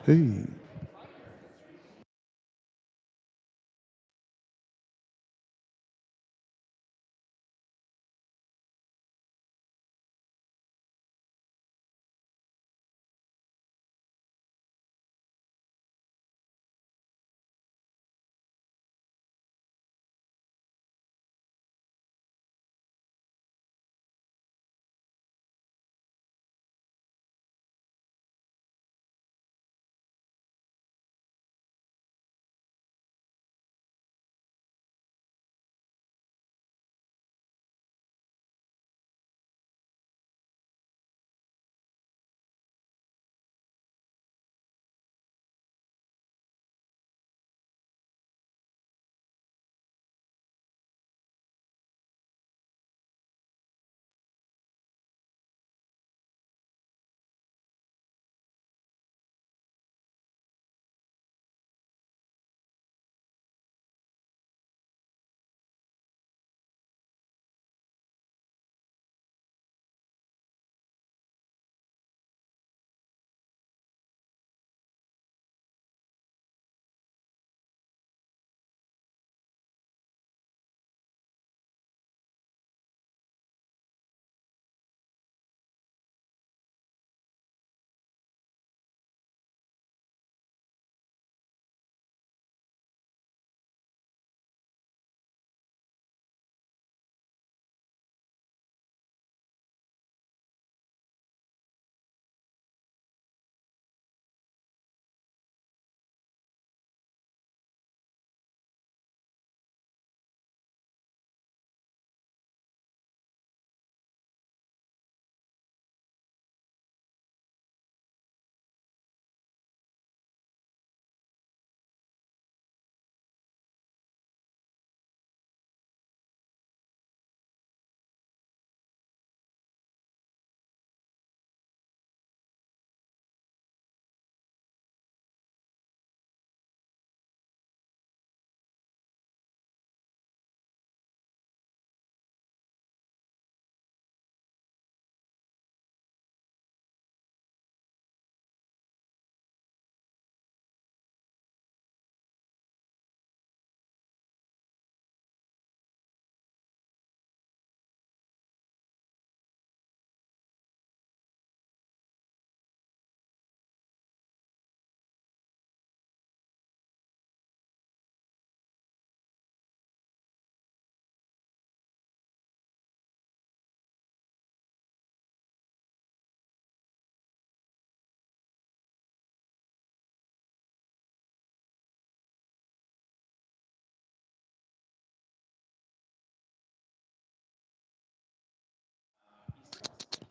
Hey.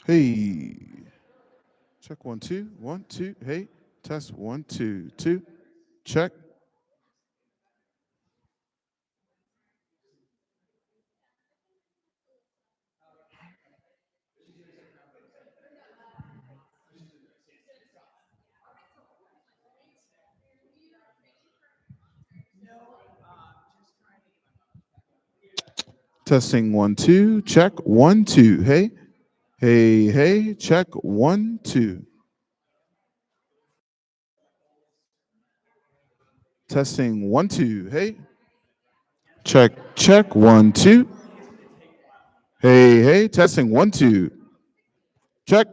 Hey. Check 1 2 1 2. Hey. Test 1 2 2. Check. Testing 1 2. Check 1 2. Hey. Hey. Hey. Check 1 2. Testing 1 2. Hey. Check. Check 1 2. Hey. Hey. Testing 1 2. Check.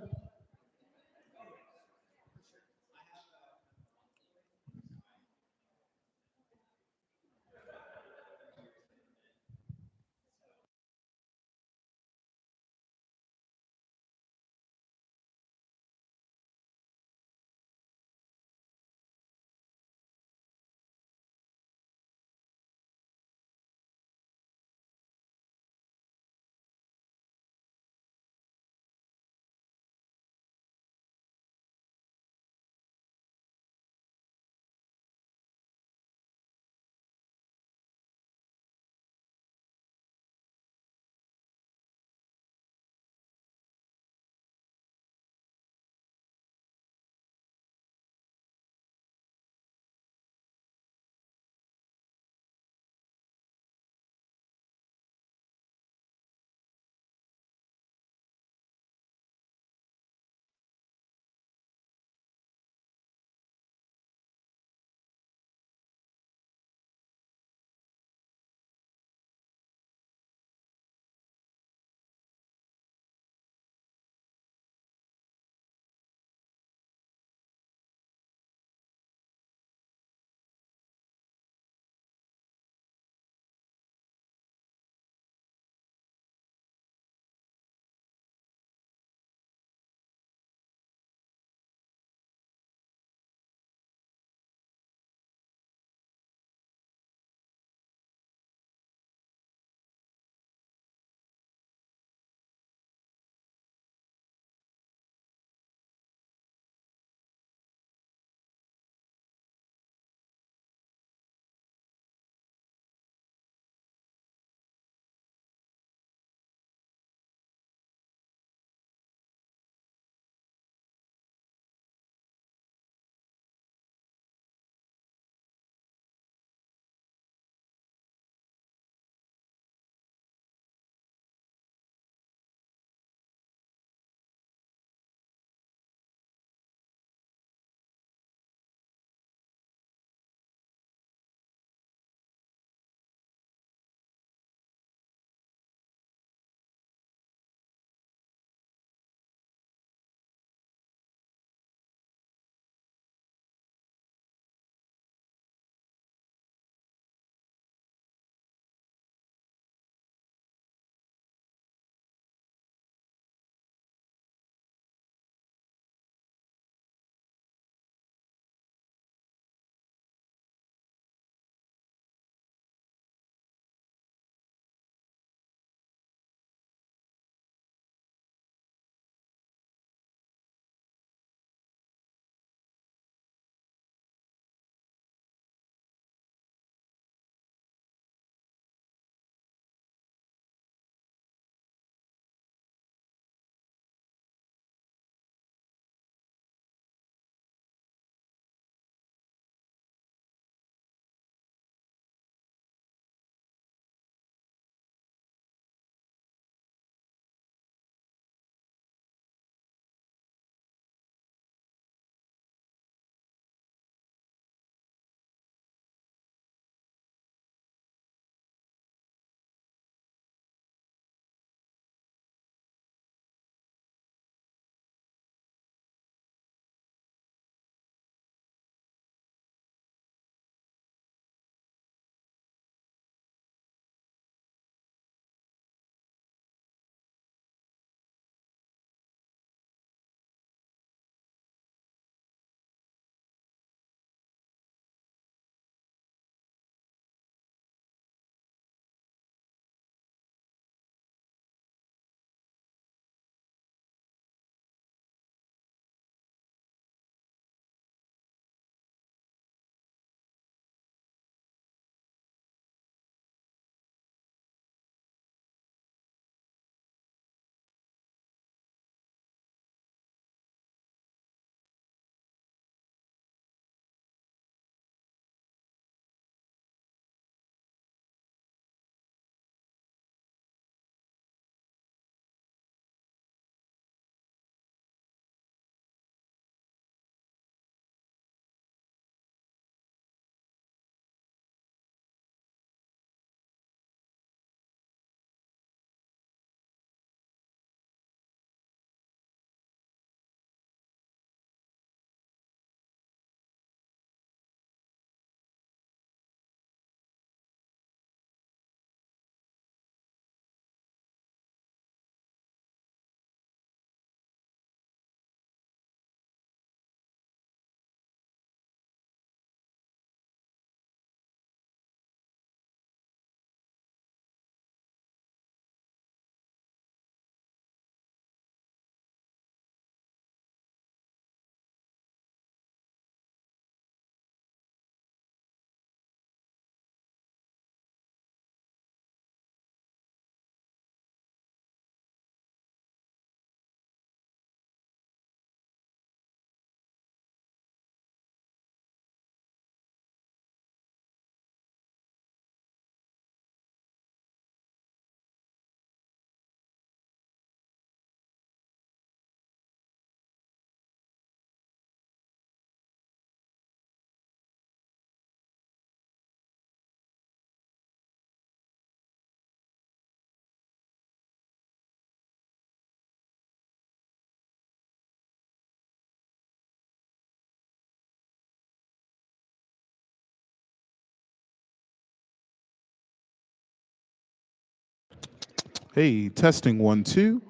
Hey, testing 1, 2.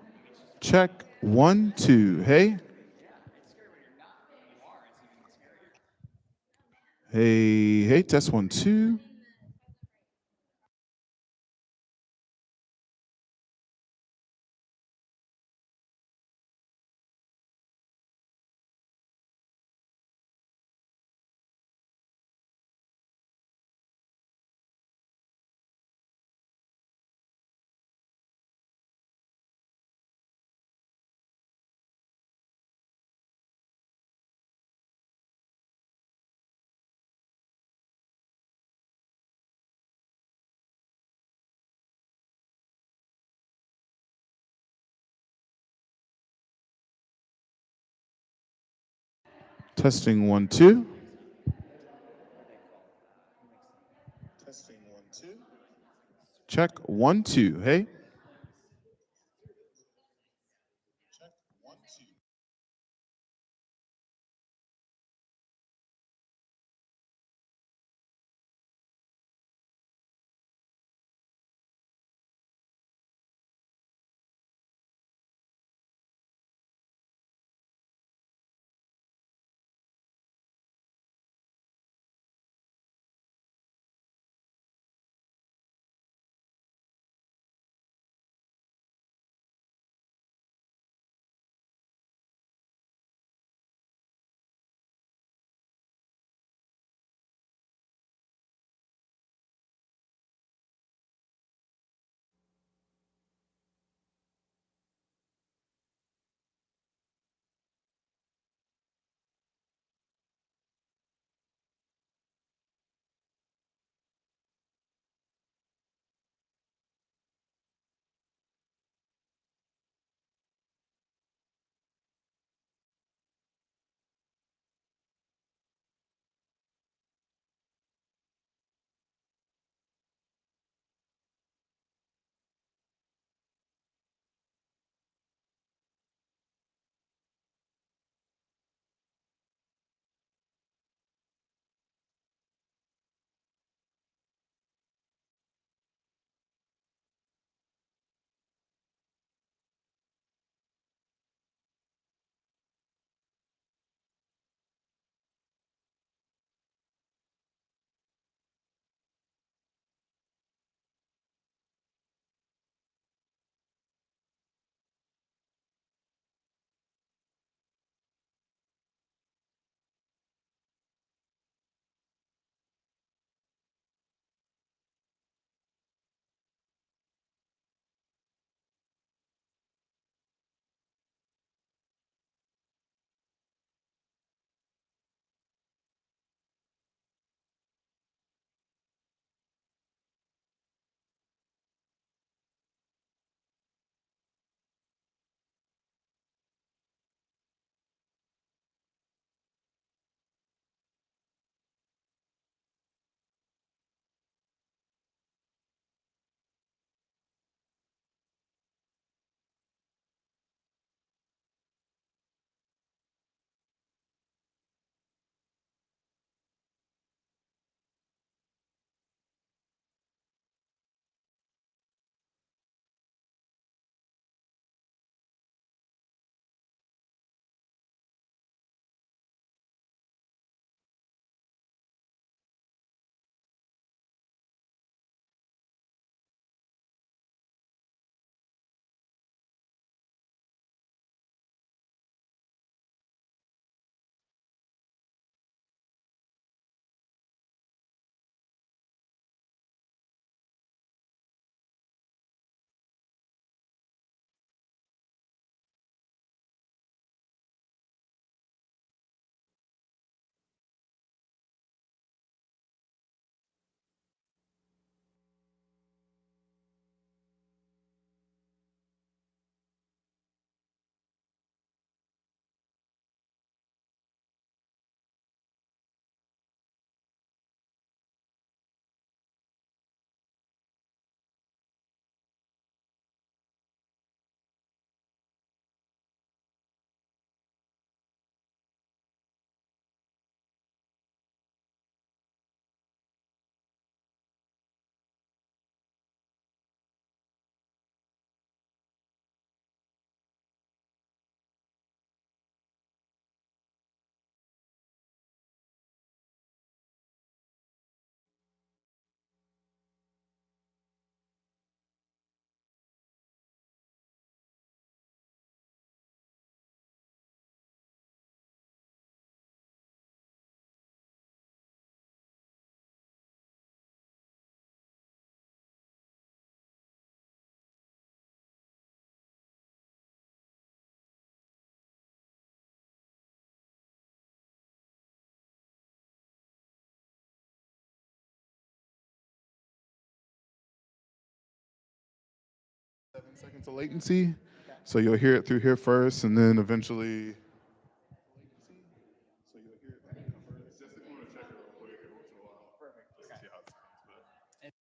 Check 1, 2. Hey. Hey, hey, test 1, 2. Testing 1, 2. Testing 1, 2. Check 1, 2. Hey. Check 1, 2. 7 seconds of latency. So you'll hear it through here first, and then eventually. So you'll hear it through here first. Just if you want to check it real quick every once in a while. Perfect. Just to see how it sounds.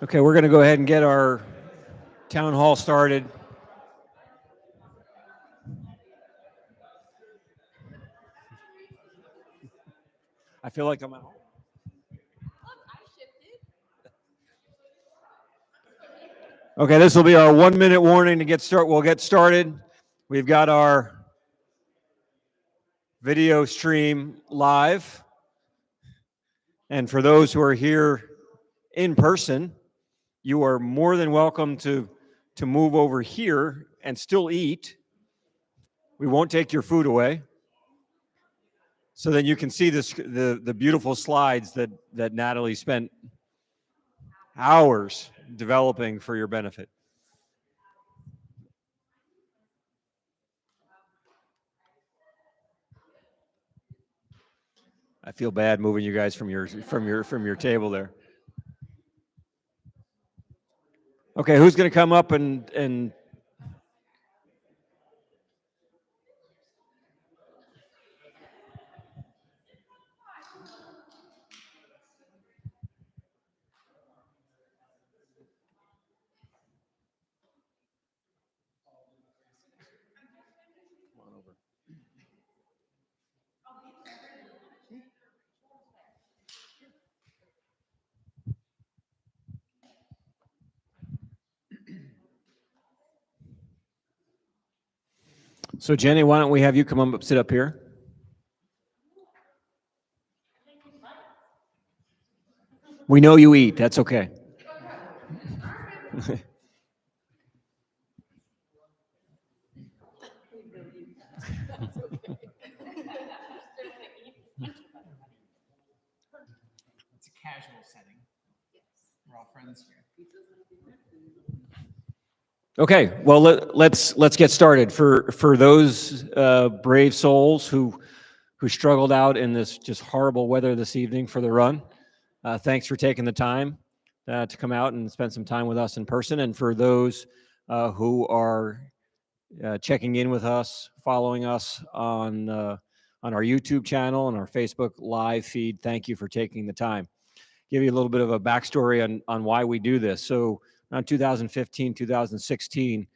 Okay, we're going to go ahead and get our town hall started. I feel like I'm at home. Okay, this will be our 1 minute warning to get started. We'll get started. We've got our video stream live. And for those who are here in person, you are more than welcome to move over here and still eat. We won't take your food away. So then you can see the beautiful slides that Natalie spent hours developing for your benefit. I feel bad moving you guys from your table there. Okay, who's going to come up and So Jenny, why don't we have you come up, sit up here? We know you eat. That's okay. It's a casual setting. We're all friends here. Okay, well let's get started. For those brave souls who struggled out in this just horrible weather this evening for the run, thanks for taking the time to come out and spend some time with us in person. And for those who are checking in with us, following us on our YouTube channel and our Facebook live feed, thank you for taking the time. Give you a little bit of a backstory on why we do this. So around 2015, 2016,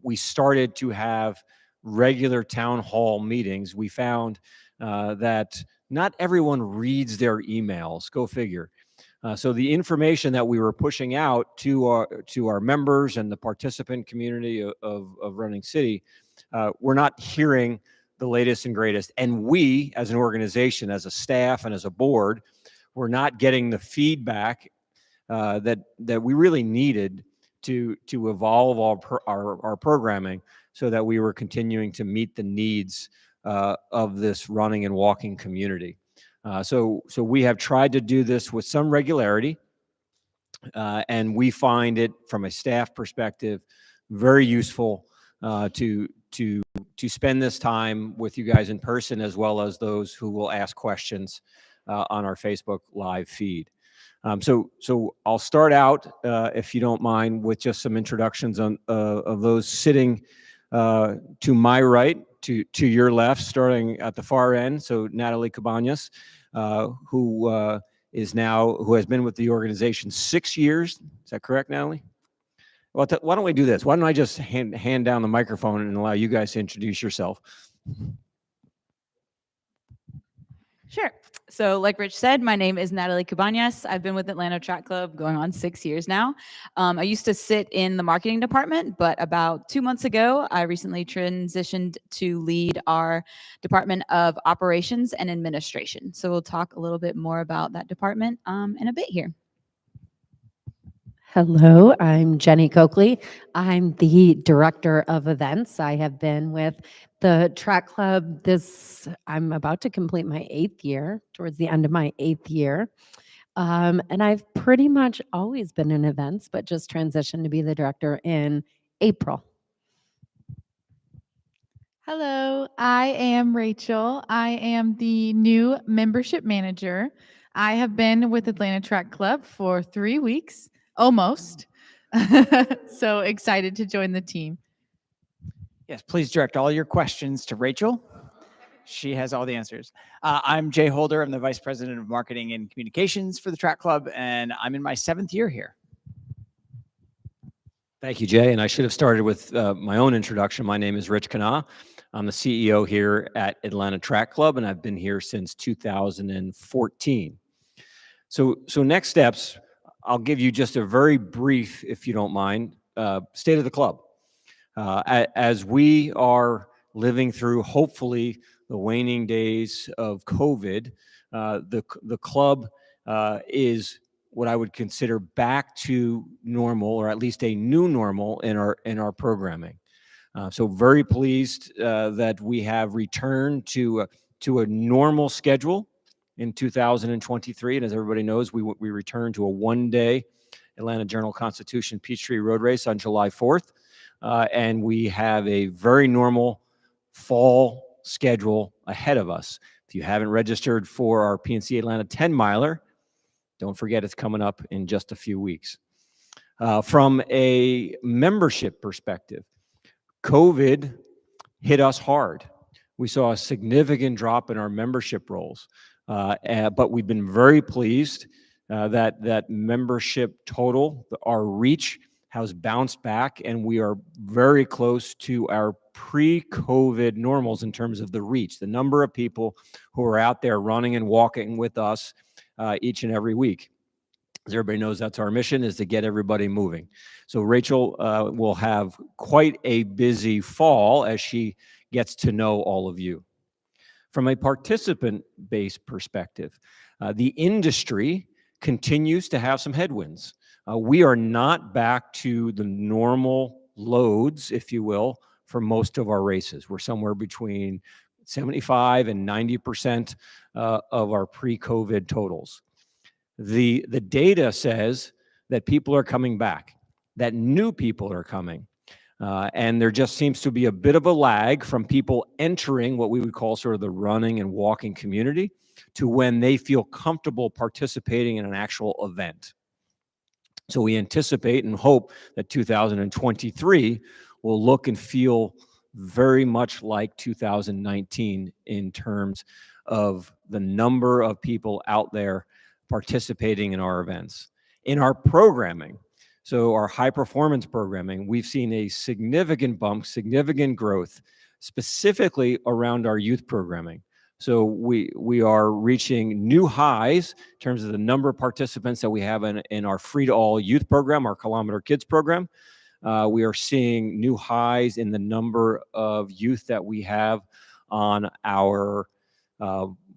we started to have regular town hall meetings. We found that not everyone reads their emails. Go figure. So the information that we were pushing out to our members and the participant community of Running City, we're not hearing the latest and greatest. And we, as an organization, as a staff, and as a board, we're not getting the feedback that we really needed to evolve our programming so that we were continuing to meet the needs of this running and walking community. So we have tried to do this with some regularity, and we find it from a staff perspective very useful to spend this time with you guys in person, as well as those who will ask questions on our Facebook live feed. So I'll start out, if you don't mind, with just some introductions of those sitting to my right, to your left, starting at the far end. So Natalie Cabanas, who has been with the organization 6 years. Is that correct, Natalie? Well, why don't we do this? Why don't I just hand down the microphone and allow you guys to introduce yourself? Sure. So like Rich said, my name is Natalie Cabanas. I've been with Atlanta Track Club going on 6 years now. I used to sit in the marketing department, but about 2 months ago, I recently transitioned to lead our Department of Operations and Administration. So we'll talk a little bit more about that department in a bit here. Hello, I'm Jenny Coakley. I'm the director of events. I have been with the track club I'm about to complete my 8th year, towards the end of my 8th year. And I've pretty much always been in events, but just transitioned to be the director in April. Hello, I am Rachel. I am the new membership manager. I have been with Atlanta Track Club for 3 weeks, almost. So excited to join the team. Yes, please direct all your questions to Rachel. She has all the answers. I'm Jay Holder. I'm the Vice President of Marketing and Communications for the Track Club, and I'm in my 7th year here. Thank you, Jay. And I should have started with my own introduction. My name is Rich Kana. I'm the CEO here at Atlanta Track Club, and I've been here since 2014. So next steps, I'll give you just a very brief, if you don't mind, state of the club. As we are living through, hopefully, the waning days of COVID, the club is what I would consider back to normal, or at least a new normal in our programming. So very pleased that we have returned to a normal schedule in 2023. And as everybody knows, we returned to a one-day Atlanta Journal-Constitution Peachtree Road Race on July 4th. And we have a very normal fall schedule ahead of us. If you haven't registered for our PNC Atlanta 10-miler, don't forget it's coming up in just a few weeks. From a membership perspective, COVID hit us hard. We saw a significant drop in our membership rolls, but we've been very pleased that membership total, our reach, has bounced back, and we are very close to our pre-COVID normals in terms of the reach, the number of people who are out there running and walking with us each and every week. As everybody knows, that's our mission, is to get everybody moving. So Rachel will have quite a busy fall as she gets to know all of you. From a participant-based perspective, the industry continues to have some headwinds. We are not back to the normal loads, if you will, for most of our races. We're somewhere between 75 and 90% of our pre-COVID totals. The data says that people are coming back, that new people are coming. And there just seems to be a bit of a lag from people entering what we would call sort of the running and walking community to when they feel comfortable participating in an actual event. So we anticipate and hope that 2023 will look and feel very much like 2019 in terms of the number of people out there participating in our events. In our programming, so our high performance programming, we've seen a significant bump, significant growth, specifically around our youth programming. So we are reaching new highs in terms of the number of participants that we have in our free to all youth program, our Kilometer Kids program. We are seeing new highs in the number of youth that we have on our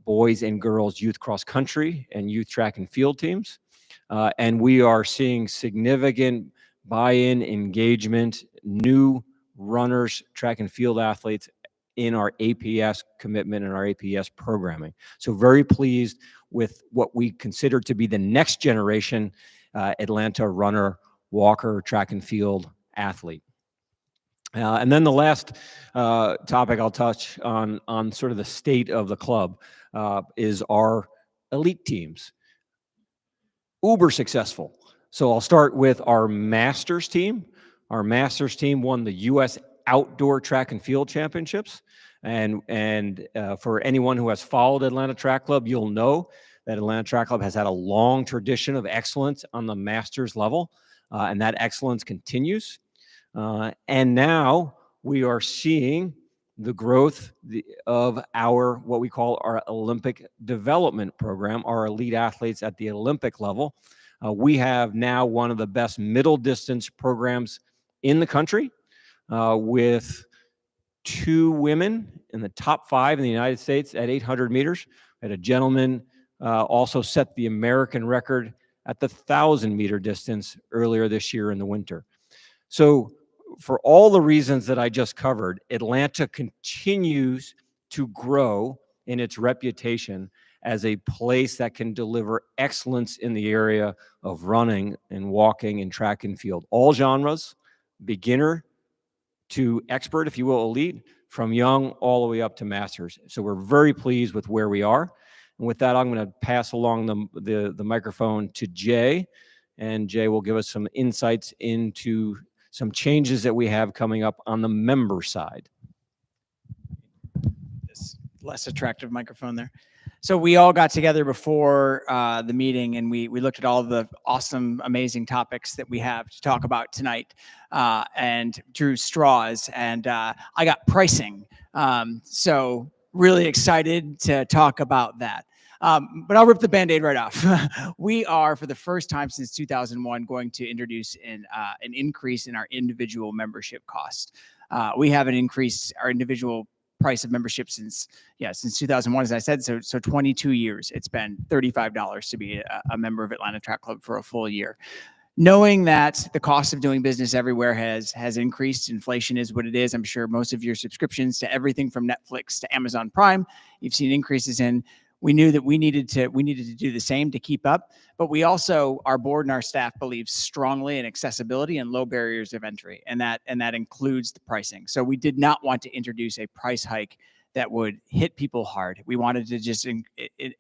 boys and girls youth cross country and youth track and field teams. And we are seeing significant buy-in, engagement, new runners, track and field athletes in our APS commitment and our APS programming. So very pleased with what we consider to be the next generation Atlanta runner, walker, track and field athlete. And then the last topic I'll touch on sort of the state of the club is our elite teams. Uber successful. So I'll start with our Masters team. Our Masters team won the U.S. Outdoor Track and Field Championships. And for anyone who has followed Atlanta Track Club, you'll know that Atlanta Track Club has had a long tradition of excellence on the Masters level, and that excellence continues. And now we are seeing the growth of our, what we call our Olympic development program, our elite athletes at the Olympic level. We have now one of the best middle distance programs in the country, with 2 women in the top 5 in the United States at 800 meters. We had a gentleman also set the American record at the 1,000-meter distance earlier this year in the winter. So for all the reasons that I just covered, Atlanta continues to grow in its reputation as a place that can deliver excellence in the area of running and walking and track and field. All genres, beginner to expert, if you will, elite, from young all the way up to masters. So we're very pleased with where we are. And with that, I'm going to pass along the microphone to Jay, and Jay will give us some insights into some changes that we have coming up on the member side. This less attractive microphone there. So we all got together before the meeting, and we looked at all the awesome, amazing topics that we have to talk about tonight, and drew straws. And I got pricing. So really excited to talk about that. But I'll rip the Band-Aid right off. We are, for the first time since 2001, going to introduce an increase in our individual membership cost. We haven't increased our individual price of membership since 2001, as I said. So 22 years. It's been $35 to be a member of Atlanta Track Club for a full year. Knowing that the cost of doing business everywhere has increased, inflation is what it is. I'm sure most of your subscriptions to everything from Netflix to Amazon Prime, you've seen increases in. We knew that we needed to do the same to keep up, but we also, our board and our staff believes strongly in accessibility and low barriers of entry, and that includes the pricing. So we did not want to introduce a price hike that would hit people hard. We wanted to just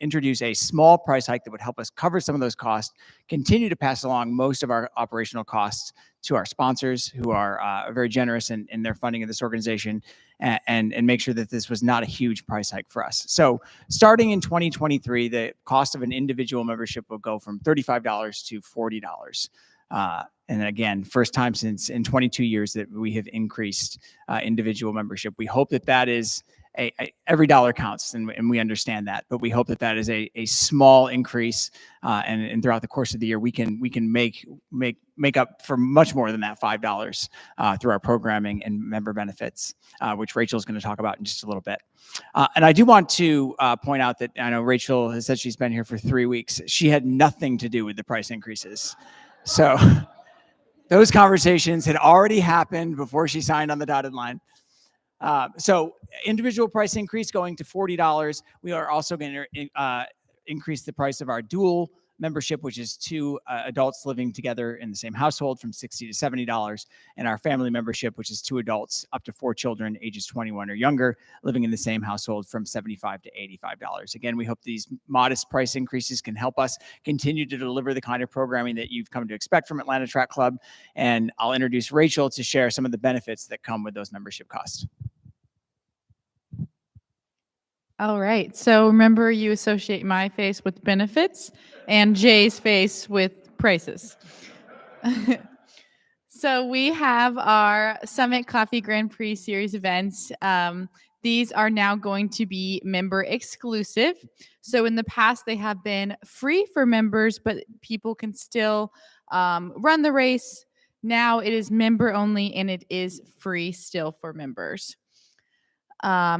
introduce a small price hike that would help us cover some of those costs, continue to pass along most of our operational costs to our sponsors, who are very generous in their funding of this organization, and make sure that this was not a huge price hike for us. So starting in 2023, the cost of an individual membership will go from $35 to $40. And again, first time since in 22 years that we have increased individual membership. We hope that is every dollar counts, and we understand that, but we hope that is a small increase, and throughout the course of the year we can make up for much more than that $5 through our programming and member benefits, which Rachel's going to talk about in just a little bit. And I do want to point out that I know Rachel has said she's been here for 3 weeks. She had nothing to do with the price increases, so those conversations had already happened before she signed on the dotted line. So individual price increase going to $40. We are also going to increase the price of our dual membership, which is 2 adults living together in the same household, from $60 to $70, and our family membership, which is 2 adults up to 4 children ages 21 or younger living in the same household, from $75 to $85. Again, we hope these modest price increases can help us continue to deliver the kind of programming that you've come to expect from Atlanta Track Club. And I'll introduce Rachel to share some of the benefits that come with those membership costs. All right. So remember, you associate my face with benefits and Jay's face with prices. So we have our Summit Coffee Grand Prix Series events. These are now going to be member exclusive. So in the past, they have been free for members, but people can still run the race. Now it is member only, and it is free still for members.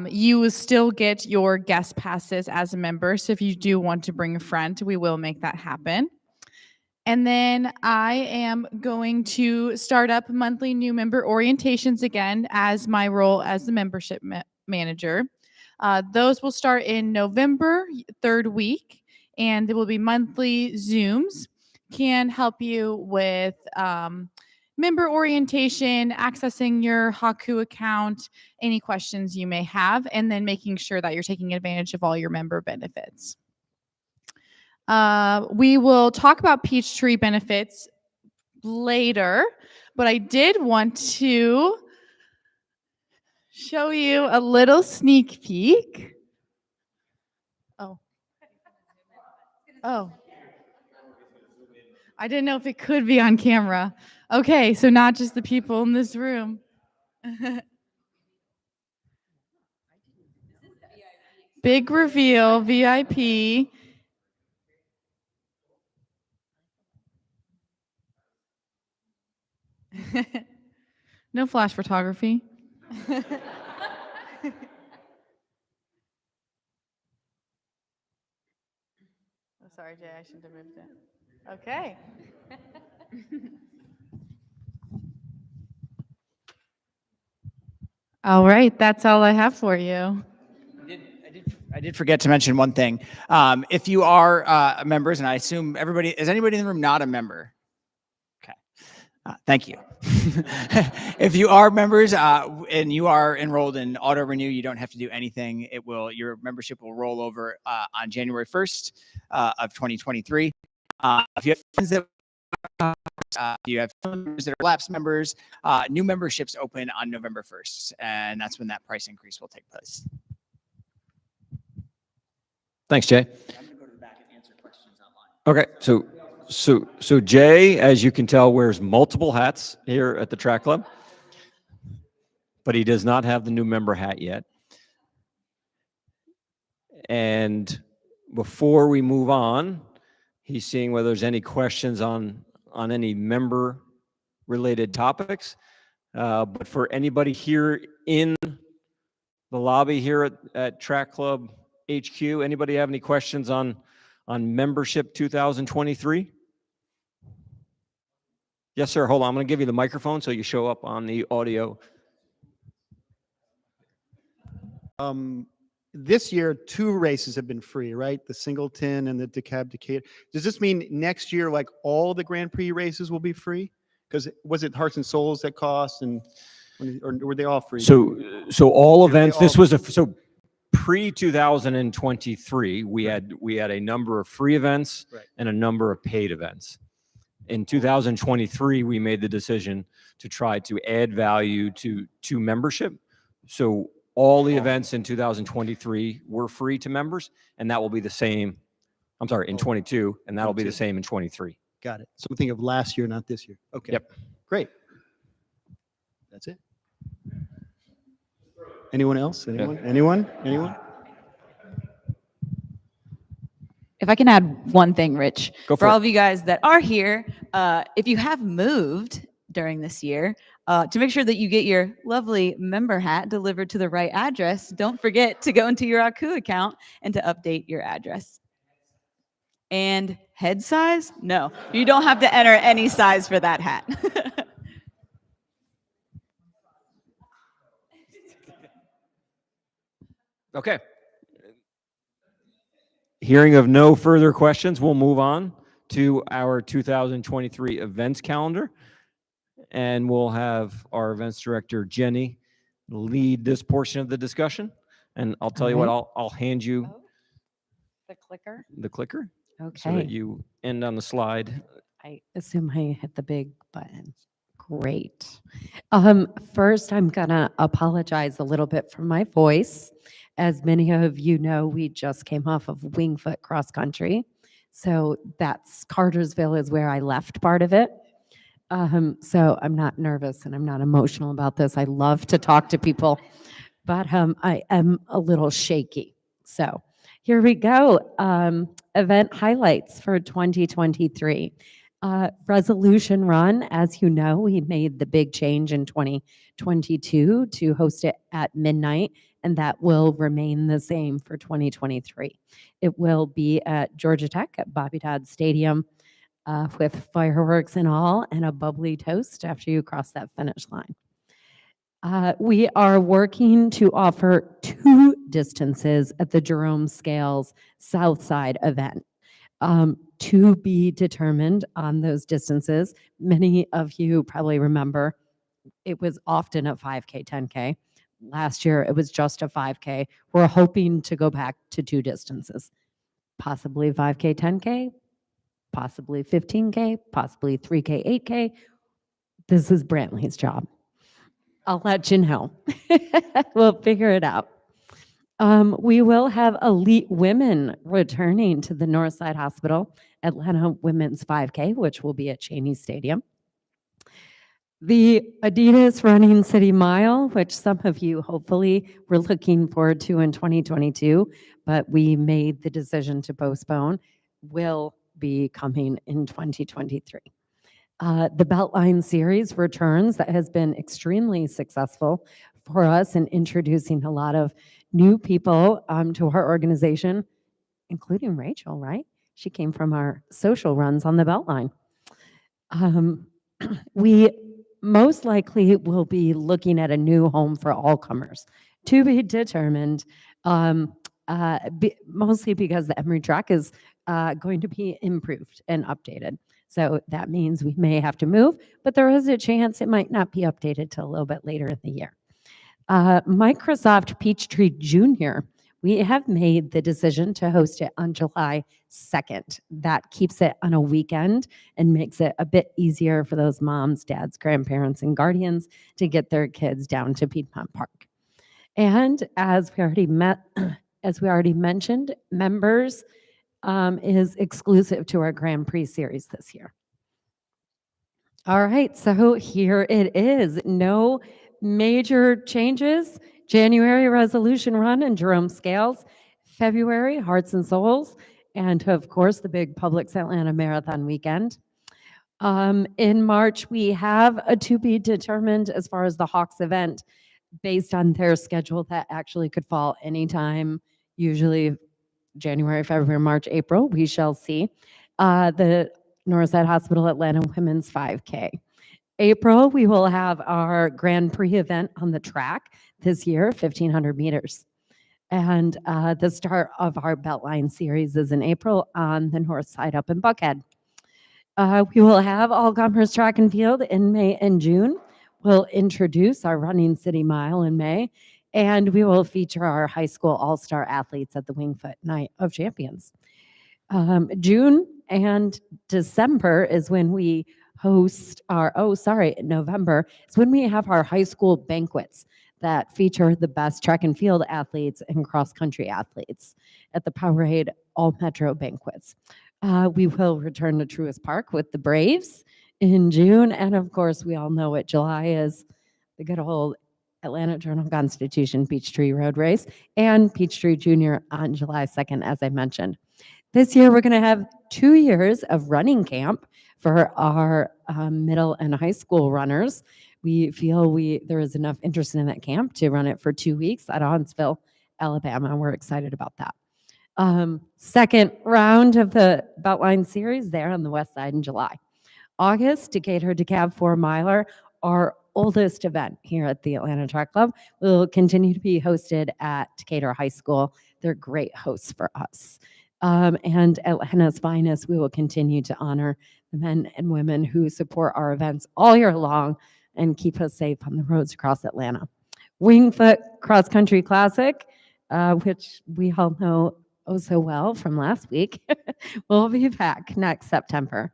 You will still get your guest passes as a member. So if you do want to bring a friend, we will make that happen. And then I am going to start up monthly new member orientations again as my role as the membership manager. Those will start in November, 3rd week, and there will be monthly Zooms. Can help you with member orientation, accessing your Haku account, any questions you may have, and then making sure that you're taking advantage of all your member benefits. We will talk about Peachtree benefits later, but I did want to show you a little sneak peek. Oh. I didn't know if it could be on camera. Okay, so not just the people in this room. Big reveal, VIP. No flash photography. Oh, sorry, Jay, I shouldn't have moved it. Okay. All right, that's all I have for you. I did forget to mention one thing. If you are members, and I assume everybody, is anybody in the room not a member? Okay, thank you. If you are members and you are enrolled in auto renew, you don't have to do anything. Your membership will roll over on January 1st of 2023. If you have friends that you have members that are lapsed members, new memberships open on November 1st, and that's when that price increase will take place. Thanks, Jay. Okay, so Jay, as you can tell, wears multiple hats here at the track club, but he does not have the new member hat yet. And before we move on, he's seeing whether there's any questions on any member-related topics. But for anybody here in the lobby here at Track Club HQ, anybody have any questions on membership 2023? Yes, sir. Hold on. I'm going to give you the microphone so you show up on the audio. This year, 2 races have been free, right? The Singleton and the DeKalb Decatur. Does this mean next year, like all the Grand Prix races will be free? Because was it Hearts and Souls that cost, or were they all free? So all They events. all- This was so pre 2023. We had a number of free events Right. and a number of paid events. In 2023, we made the decision to try to add value to membership. So all the events in 2023 were free to members, and that will be the same. I'm sorry, in 22, and that'll be the same in 23. Got it. So we think of last year, not this year. Okay. Yep. Great. That's it. Anyone else? Anyone? Anyone? If I can add one thing, Rich, Go for for all it. of you guys that are here, if you have moved during this year, to make sure that you get your lovely member hat delivered to the right address, don't forget to go into your Aku account and to update your address. And head size? No, you don't have to enter any size for that hat. Okay. Hearing of no further questions, we'll move on to our 2023 events calendar. And we'll have our events director, Jenny, lead this portion of the discussion. And I'll tell you what, I'll hand you The clicker. the clicker so Okay. that you end on the slide. I assume I hit the big button. Great. First, I'm gonna apologize a little bit for my voice. As many of you know, we just came off of Wingfoot cross country. So that's Cartersville is where I left part of it. So I'm not nervous and I'm not emotional about this. I love to talk to people, but I am a little shaky. So here we go. Event highlights for 2023. Resolution Run, as you know, we made the big change in 2022 to host it at midnight, and that will remain the same for 2023. It will be at Georgia Tech at Bobby Dodd Stadium with fireworks and all, and a bubbly toast after you cross that finish line. We are working to offer 2 distances at the Jerome Scales Southside event. To be determined on those distances. Many of you probably remember it was often a 5K, 10K. Last year, it was just a 5K. We're hoping to go back to 2 distances, possibly 5K, 10K, possibly 15K, possibly 3K, 8K. This is Brantley's job. I'll let you know. We'll figure it out. We will have elite women returning to the Northside Hospital Atlanta Women's 5K, which will be at Cheney Stadium. The Adidas Running City Mile, which some of you hopefully were looking forward to in 2022, but we made the decision to postpone, will be coming in 2023. The Beltline Series returns. That has been extremely successful for us in introducing a lot of new people to our organization, including Rachel, right? She came from our social runs on the Beltline. We most likely will be looking at a new home for all comers, to be determined, mostly because the Emory track is going to be improved and updated. So that means we may have to move, but there is a chance it might not be updated till a little bit later in the year. Microsoft Peachtree Junior, we have made the decision to host it on July 2nd. That keeps it on a weekend and makes it a bit easier for those moms, dads, grandparents, and guardians to get their kids down to Piedmont Park. And as we already as we already mentioned, members is exclusive to our Grand Prix series this year. All right, so here it is. No major changes. January resolution run and Jerome Scales. February, Hearts and Souls. And of course, the big Publix Atlanta Marathon weekend. In March, we have a to be determined as far as the Hawks event based on their schedule that actually could fall anytime, usually January, February, March, April. We shall see. The Northside Hospital Atlanta Women's 5K. April, we will have our Grand Prix event on the track this year, 1,500 meters. And the start of our Beltline series is in April on the north side up in Buckhead. We will have all comers track and field in May and June. We'll introduce our Running City Mile in May, and we will feature our high school all-star athletes at the Wingfoot Night of Champions. June and December is when we host our, November is when we have our high school banquets that feature the best track and field athletes and cross-country athletes at the Powerade All Metro banquets. We will return to Truist Park with the Braves in June. And of course, we all know what July is, the good old Atlanta Journal-Constitution Peachtree Road Race and Peachtree Junior on July 2nd, as I mentioned. This year, we're going to have 2 years of running camp for our middle and high school runners. We feel there is enough interest in that camp to run it for 2 weeks at Huntsville, Alabama. We're excited about that. Second round of the Beltline series there on the west side in July. August, Decatur DeKalb 4-miler, our oldest event here at the Atlanta Track Club, will continue to be hosted at Decatur High School. They're great hosts for us. And Atlanta's finest, we will continue to honor the men and women who support our events all year long and keep us safe on the roads across Atlanta. Wingfoot Cross Country Classic, which we all know so well from last week, will be back next September.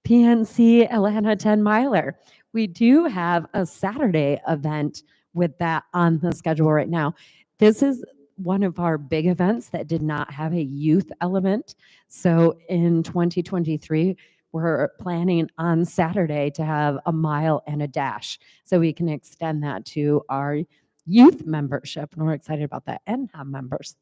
PNC Atlanta 10-miler. We do have a Saturday event with that on the schedule right now. This is one of our big events that did not have a youth element. So in 2023, we're planning on Saturday to have a mile and a dash. So we can extend that to our youth membership. And we're excited about that and have members.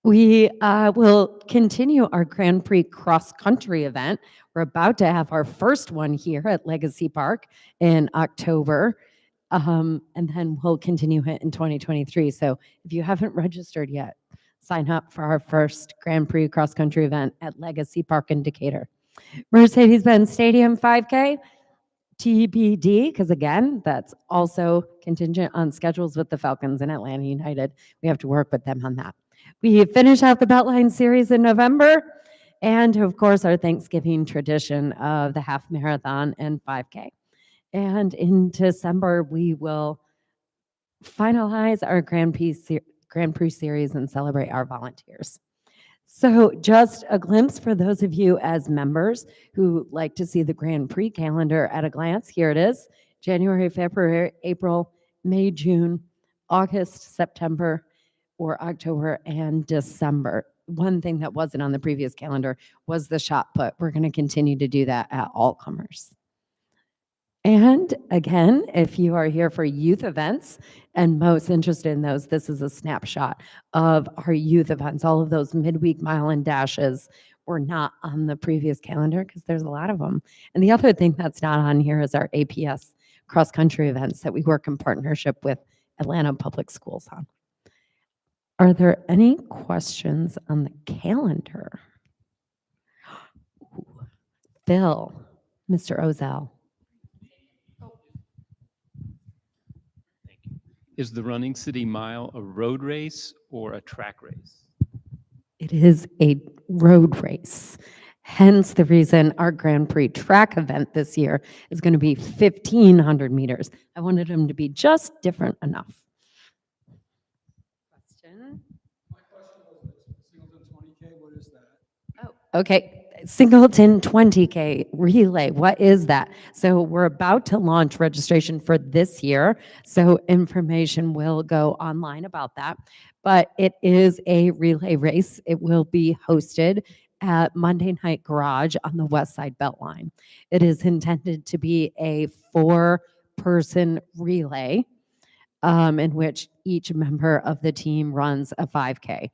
We will continue our Grand Prix cross-country event. We're about to have our first one here at Legacy Park in October. And then we'll continue it in 2023. So if you haven't registered yet, sign up for our first Grand Prix cross-country event at Legacy Park in Decatur. Mercedes-Benz Stadium 5K, TBD, because again, that's also contingent on schedules with the Falcons and Atlanta United. We have to work with them on that. We finish out the Beltline series in November, and of course, our Thanksgiving tradition of the half marathon and 5K. And in December, we will finalize our Grand Prix series and celebrate our volunteers. So just a glimpse for those of you as members who like to see the Grand Prix calendar at a glance. Here it is: January, February, April, May, June, August, September, or October and December. One thing that wasn't on the previous calendar was the shot put. We're going to continue to do that at all comers. And again, if you are here for youth events and most interested in those, this is a snapshot of our youth events. All of those midweek mile and dashes were not on the previous calendar because there's a lot of them. And the other thing that's not on here is our APS cross-country events that we work in partnership with Atlanta Public Schools on. Are there any questions on the calendar? Ooh. Bill, Mr. Ozell. Is the Running City Mile a road race or a track race? It is a road race. Hence the reason our Grand Prix track event this year is going to be 1,500 meters. I wanted them to be just different enough. Question? My question was this: Singleton 20K, what is that? Oh, okay. Singleton 20K relay. What is that? So we're about to launch registration for this year. So information will go online about that. But it is a relay race. It will be hosted at Monday Night Garage on the West Side Beltline. It is intended to be a 4-person relay in which each member of the team runs a 5K.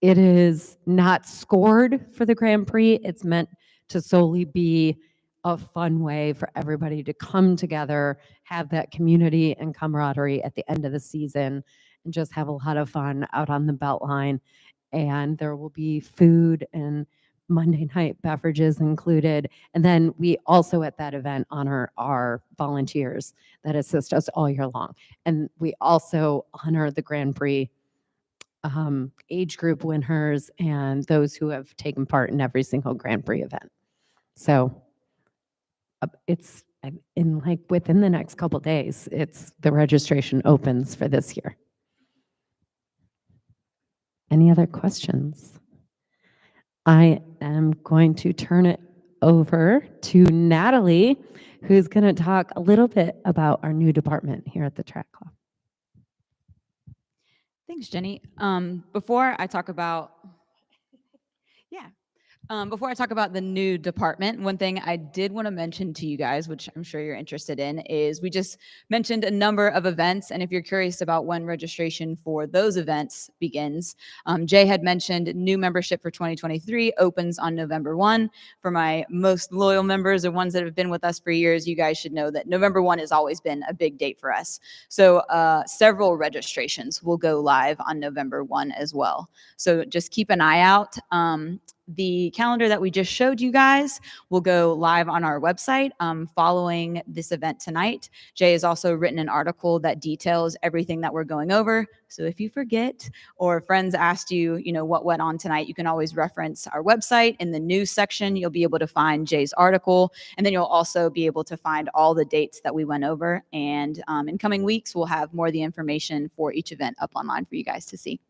It is not scored for the Grand Prix. It's meant to solely be a fun way for everybody to come together, have that community and camaraderie at the end of the season, and just have a lot of fun out on the Beltline. And there will be food and Monday night beverages included. And then we also at that event honor our volunteers that assist us all year long. And we also honor the Grand Prix age group winners and those who have taken part in every single Grand Prix event. So it's in like within the next couple days, it's the registration opens for this year. Any other questions? I am going to turn it over to Natalie, who's going to talk a little bit about our new department here at the Track Club. Thanks, Jenny. Before I talk about the new department, one thing I did want to mention to you guys, which I'm sure you're interested in, is we just mentioned a number of events. And if you're curious about when registration for those events begins, Jay had mentioned new membership for 2023 opens on November 1. For my most loyal members or ones that have been with us for years, you guys should know that November 1 has always been a big date for us. So several registrations will go live on November 1 as well. So just keep an eye out. The calendar that we just showed you guys will go live on our website following this event tonight. Jay has also written an article that details everything that we're going over. So if you forget or friends asked you, what went on tonight, you can always reference our website. In the news section, you'll be able to find Jay's article, and then you'll also be able to find all the dates that we went over. And in coming weeks, we'll have more of the information for each event up online for you guys to see.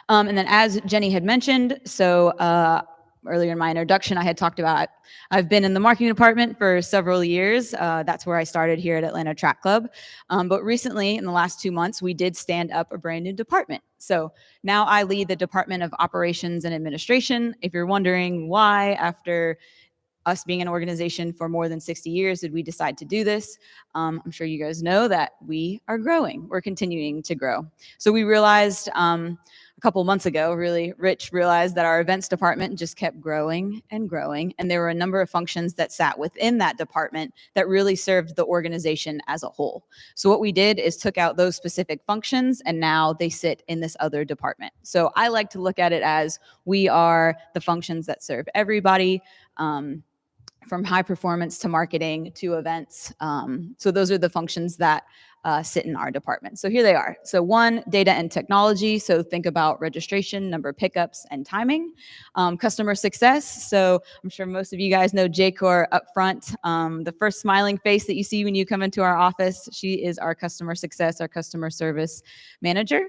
And then as Jenny had mentioned, so earlier in my introduction, I had talked about I've been in the marketing department for several years. That's where I started here at Atlanta Track Club. But recently, in the last 2 months, we did stand up a brand new department. So now I lead the Department of Operations and Administration. If you're wondering why, after us being an organization for more than 60 years, did we decide to do this? I'm sure you guys know that we are growing. We're continuing to grow. So we realized a couple months ago, really, Rich realized that our events department just kept growing and growing. And there were a number of functions that sat within that department that really served the organization as a whole. So what we did is took out those specific functions, and now they sit in this other department. So I like to look at it as we are the functions that serve everybody. From high performance to marketing to events. So those are the functions that sit in our department. So here they are. So 1, data and technology. So think about registration, number of pickups, and timing. Customer success. So I'm sure most of you guys know J-Core up front. The first smiling face that you see when you come into our office, she is our customer success, our customer service manager.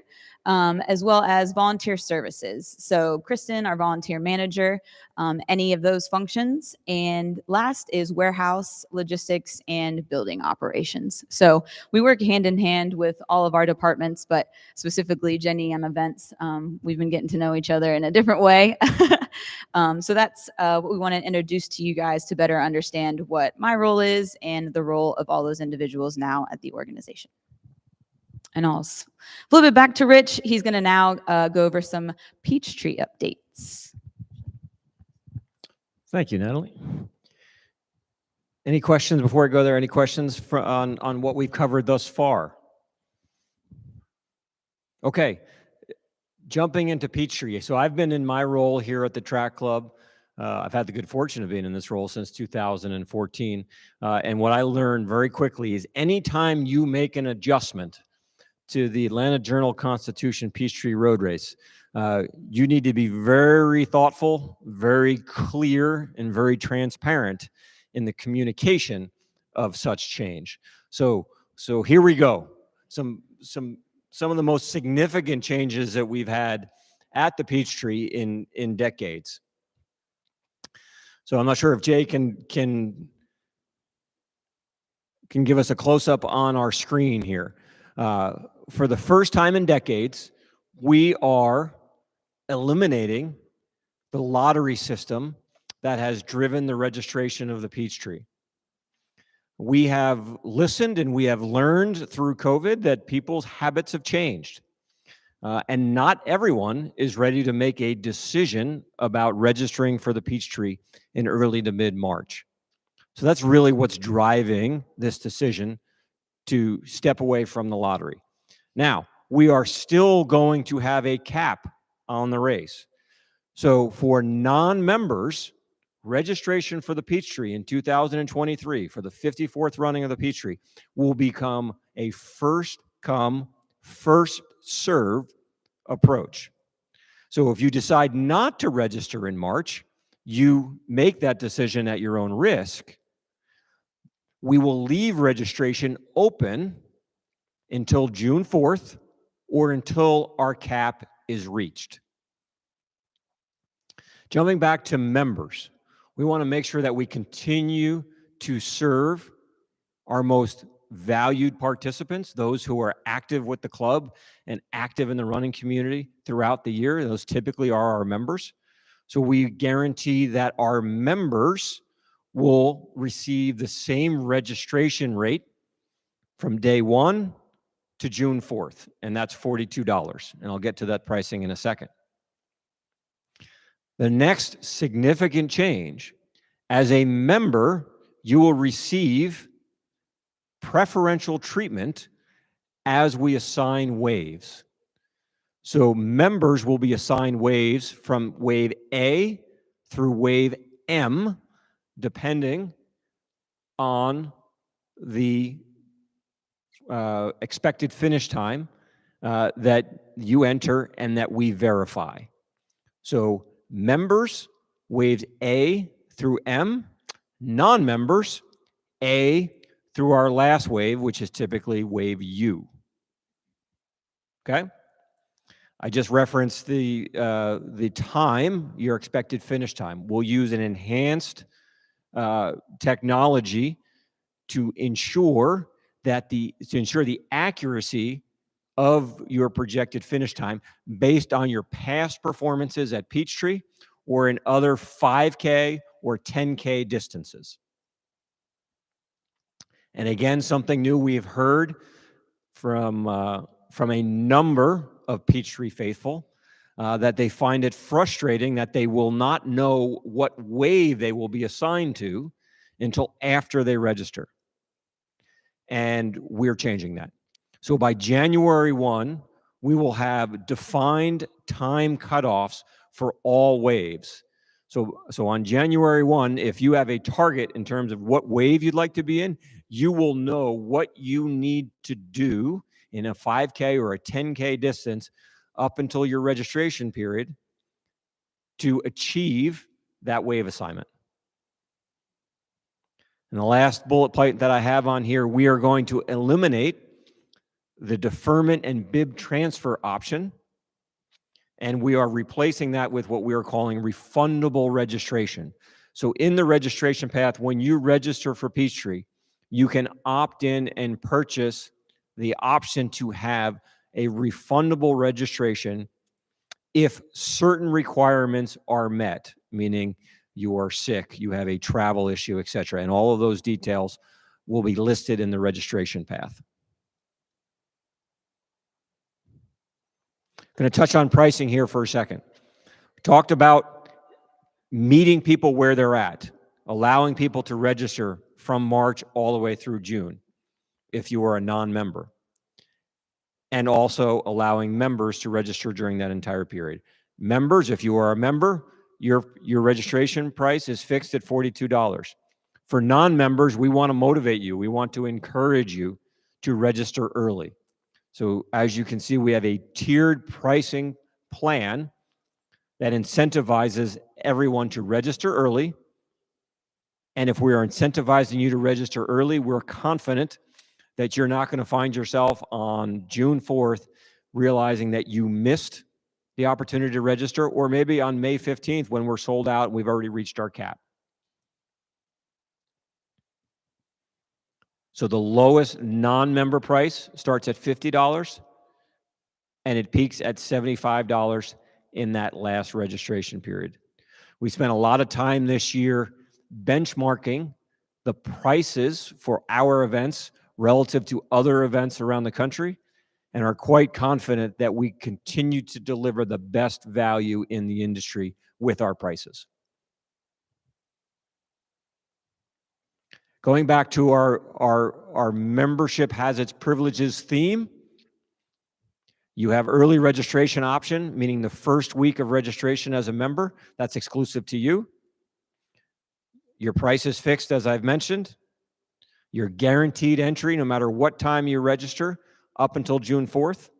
As well as volunteer services. So Kristen, our volunteer manager, any of those functions. And last is warehouse, logistics, and building operations. So we work hand in hand with all of our departments, but specifically Jenny on events. We've been getting to know each other in a different way. So that's what we want to introduce to you guys to better understand what my role is and the role of all those individuals now at the organization. And I'll flip it back to Rich. He's going to now go over some Peachtree updates. Thank you, Natalie. Any questions before I go there? Any questions on what we've covered thus far? Okay, jumping into Peachtree. So I've been in my role here at the Track Club. I've had the good fortune of being in this role since 2014. And what I learned very quickly is anytime you make an adjustment to the Atlanta Journal-Constitution Peachtree Road Race, you need to be very thoughtful, very clear, and very transparent in the communication of such change. So here we go. Some of the most significant changes that we've had at the Peachtree in decades. So I'm not sure if Jay can give us a close-up on our screen here. For the first time in decades, we are eliminating the lottery system that has driven the registration of the Peachtree. We have listened and we have learned through COVID that people's habits have changed. And not everyone is ready to make a decision about registering for the Peachtree in early to mid-March. So that's really what's driving this decision to step away from the lottery. Now, we are still going to have a cap on the race. So for non-members, registration for the Peachtree in 2023 for the 54th running of the Peachtree will become a first come, first served approach. So if you decide not to register in March, you make that decision at your own risk. We will leave registration open until June 4th or until our cap is reached. Jumping back to members, we want to make sure that we continue to serve our most valued participants, those who are active with the club and active in the running community throughout the year. Those typically are our members. So we guarantee that our members will receive the same registration rate from day 1 to June 4th, and that's $42. And I'll get to that pricing in a second. The next significant change, as a member, you will receive preferential treatment as we assign waves. So members will be assigned waves from wave A through wave M, depending on the expected finish time that you enter and that we verify. So members, waves A through M, non-members, A through our last wave, which is typically wave U. Okay? I just referenced the time, your expected finish time. We'll use an enhanced technology to ensure the accuracy of your projected finish time based on your past performances at Peachtree or in other 5K or 10K distances. And again, something new we've heard from a number of Peachtree faithful, that they find it frustrating that they will not know what wave they will be assigned to until after they register. And we're changing that. So by January 1, we will have defined time cutoffs for all waves. So on January 1, if you have a target in terms of what wave you'd like to be in, you will know what you need to do in a 5K or a 10K distance up until your registration period to achieve that wave assignment. And the last bullet point that I have on here, we are going to eliminate the deferment and bib transfer option, and we are replacing that with what we are calling refundable registration. So in the registration path, when you register for Peachtree, you can opt in and purchase the option to have a refundable registration if certain requirements are met, meaning you are sick, you have a travel issue, etc. And all of those details will be listed in the registration path. Going to touch on pricing here for a second. We talked about meeting people where they're at, allowing people to register from March all the way through June if you are a non-member, and also allowing members to register during that entire period. Members, if you are a member, your registration price is fixed at $42. For non-members, we want to motivate you. We want to encourage you to register early. So as you can see, we have a tiered pricing plan that incentivizes everyone to register early. And if we are incentivizing you to register early, we're confident that you're not going to find yourself on June 4th realizing that you missed the opportunity to register, or maybe on May 15th when we're sold out and we've already reached our cap. So the lowest non-member price starts at $50 and it peaks at $75 in that last registration period. We spent a lot of time this year benchmarking the prices for our events relative to other events around the country and are quite confident that we continue to deliver the best value in the industry with our prices. Going back to our membership has its privileges theme, you have early registration option, meaning the first week of registration as a member, that's exclusive to you. Your price is fixed, as I've mentioned. You're guaranteed entry no matter what time you register up until June 4th.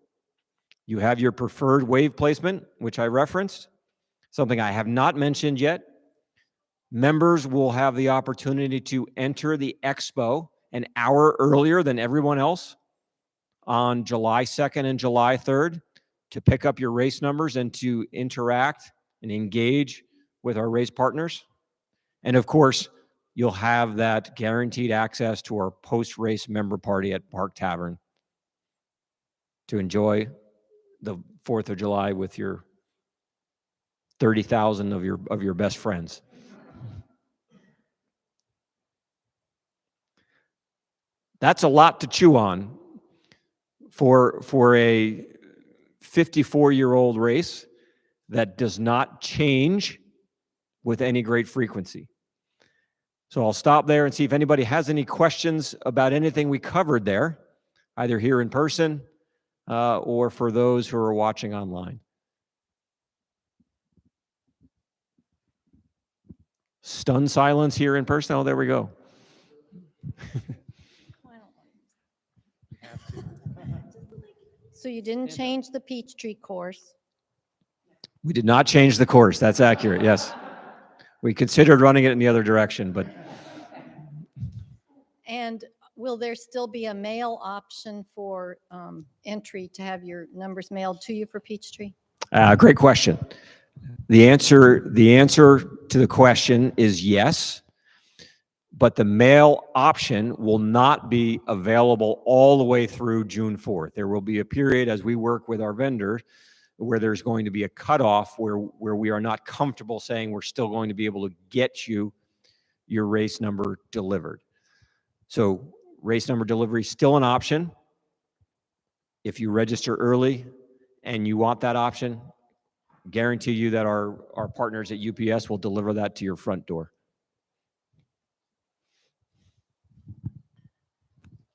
You have your preferred wave placement, which I referenced. Something I have not mentioned yet. Members will have the opportunity to enter the expo an hour earlier than everyone else on July 2nd and July 3rd to pick up your race numbers and to interact and engage with our race partners. And of course, you'll have that guaranteed access to our post-race member party at Park Tavern to enjoy the 4th of July with your 30,000 of your best friends. That's a lot to chew on for a 54-year-old race that does not change with any great frequency. So I'll stop there and see if anybody has any questions about anything we covered there, either here in person or for those who are watching online. Stunned silence here in person. Oh, there we go. So you didn't change the Peachtree course? We did not change the course. That's accurate, yes. We considered running it in the other direction, but. And will there still be a mail option for entry to have your numbers mailed to you for Peachtree? Great question. The answer to the question is yes, but the mail option will not be available all the way through June 4th. There will be a period as we work with our vendors where there's going to be a cutoff where we are not comfortable saying we're still going to be able to get you your race number delivered. So race number delivery is still an option. If you register early and you want that option, guarantee you that our partners at UPS will deliver that to your front door.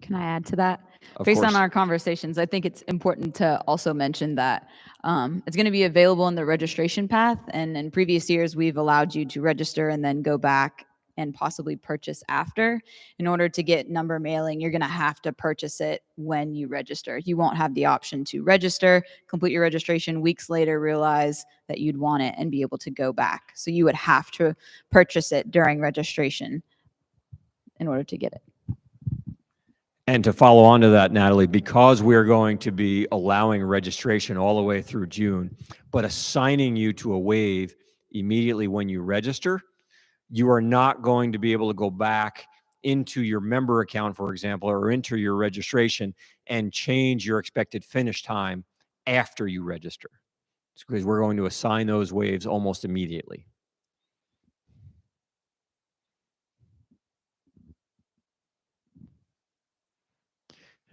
Can I add to that? Of Based course. on our conversations, I think it's important to also mention that it's going to be available in the registration path. And in previous years, we've allowed you to register and then go back and possibly purchase after. In order to get number mailing, you're going to have to purchase it when you register. You won't have the option to register, complete your registration, weeks later realize that you'd want it and be able to go back. So you would have to purchase it during registration in order to get it. And to follow on to that, Natalie, because we're going to be allowing registration all the way through June, but assigning you to a wave immediately when you register, you are not going to be able to go back into your member account, for example, or into your registration and change your expected finish time after you register. It's because we're going to assign those waves almost immediately.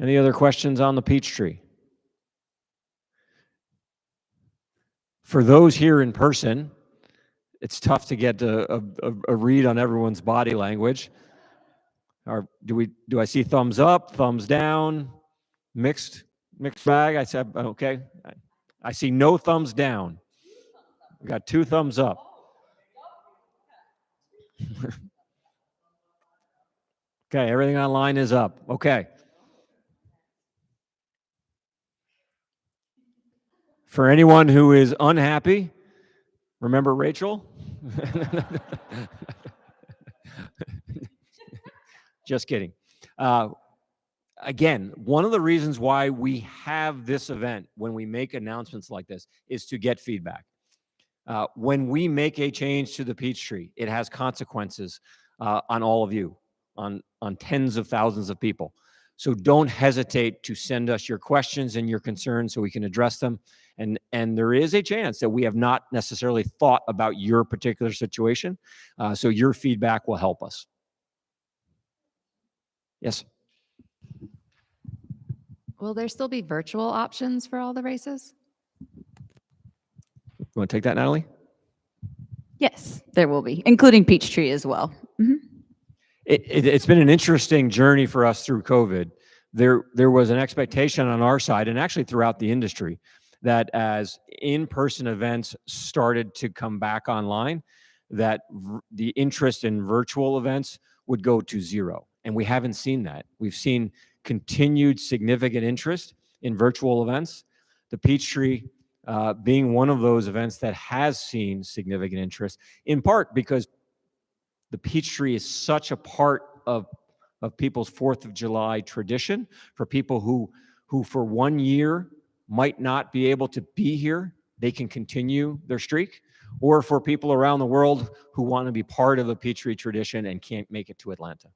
Any other questions on the Peachtree? For those here in person, it's tough to get a read on everyone's body language. Or do I see thumbs up, thumbs down, mixed bag? I said, okay. I see no thumbs down. We got 2 thumbs up. Okay, everything online is up. Okay. For anyone who is unhappy, remember Rachel? Just kidding. Again, one of the reasons why we have this event when we make announcements like this is to get feedback. When we make a change to the Peachtree, it has consequences on all of you. on tens of thousands of people. So don't hesitate to send us your questions and your concerns so we can address them. And there is a chance that we have not necessarily thought about your particular situation. So your feedback will help us. Yes. Will there still be virtual options for all the races? You want to take that, Natalie? Yes, there will be, including Peachtree as well. Mhm. It's been an interesting journey for us through COVID. There was an expectation on our side, and actually throughout the industry, that as in-person events started to come back online, that the interest in virtual events would go to zero. And we haven't seen that. We've seen continued significant interest in virtual events. The Peachtree being one of those events that has seen significant interest, in part because the Peachtree is such a part of people's 4th of July tradition. For people who for 1 year might not be able to be here, they can continue their streak. Or for people around the world who want to be part of the Peachtree tradition and can't make it to Atlanta.